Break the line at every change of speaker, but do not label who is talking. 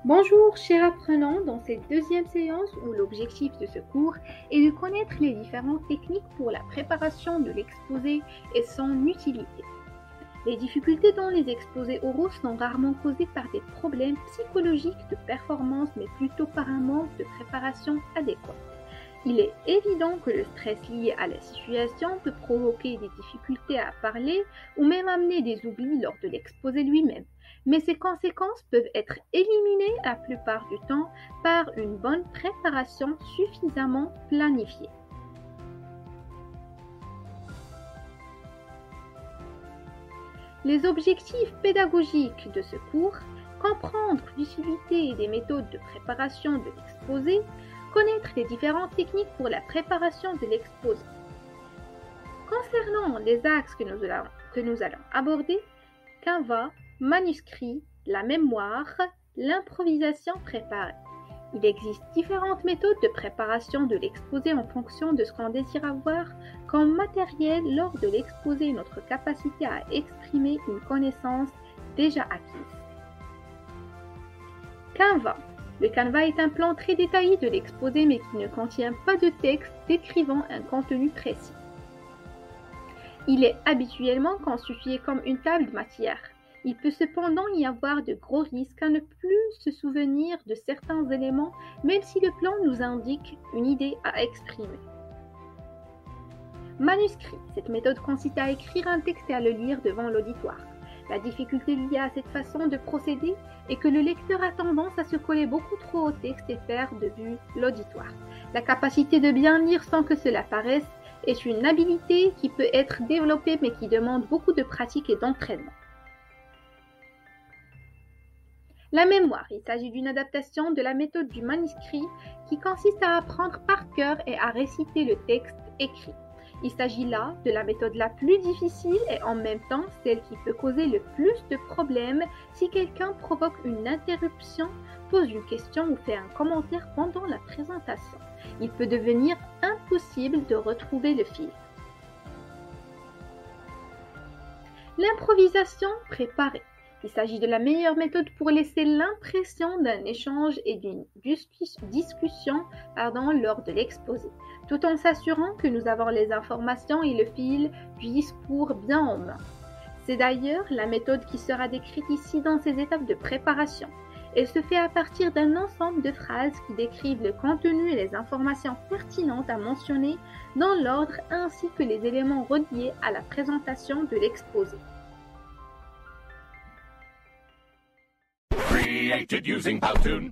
Bonjour, chers apprenants, dans cette deuxième séance où l'objectif de ce cours est de connaître les différentes techniques pour la préparation de l'exposé et son utilité. Les difficultés dans les exposés oraux sont rarement causées par des problèmes psychologiques de performance, mais plutôt par un manque de préparation adéquate. Il est évident que le stress lié à la situation peut provoquer des difficultés à parler ou même amener des oublis lors de l'exposé lui-même. Mais ces conséquences peuvent être éliminées la plupart du temps par une bonne préparation suffisamment planifiée. Les objectifs pédagogiques de ce cours: comprendre l'utilité des méthodes de préparation de l'exposé, connaître les différentes techniques pour la préparation de l'exposé. Concernant les axes que nous allons aborder: Canva, manuscrit, la mémoire, l'improvisation préparée. Il existe différentes méthodes de préparation de l'exposé en fonction de ce qu'on désire avoir comme matériel lors de l'exposé et notre capacité à exprimer une connaissance déjà acquise. Canva. Le Canva est un plan très détaillé de l'exposé mais qui ne contient pas de texte décrivant un contenu précis. Il est habituellement constitué comme une table de matière. Il peut cependant y avoir de gros risques à ne plus se souvenir de certains éléments, même si le plan nous indique une idée à exprimer. Manuscrit. Cette méthode consiste à écrire un texte et à le lire devant l'auditoire. La difficulté liée à cette façon de procéder est que le lecteur a tendance à se coller beaucoup trop au texte et perd de vue l'auditoire. La capacité de bien lire sans que cela paraisse est une habilité qui peut être développée mais qui demande beaucoup de pratique et d'entraînement. La mémoire. Il s'agit d'une adaptation de la méthode du manuscrit qui consiste à apprendre par cœur et à réciter le texte écrit. Il s'agit là de la méthode la plus difficile et en même temps celle qui peut causer le plus de problèmes si quelqu'un provoque une interruption, pose une question ou fait un commentaire pendant la présentation. Il peut devenir impossible de retrouver le fil. L'improvisation préparée. Il s'agit de la meilleure méthode pour laisser l'impression d'un échange et d'une discussion lors de l'exposé, tout en s'assurant que nous avons les informations et le fil du discours bien en main. C'est d'ailleurs la méthode qui sera décrite ici dans ces étapes de préparation. Elle se fait à partir d'un ensemble de phrases qui décrivent le contenu et les informations pertinentes à mentionner dans l'ordre ainsi que les éléments reliés à la présentation de l'exposé.
Created using Powtoon.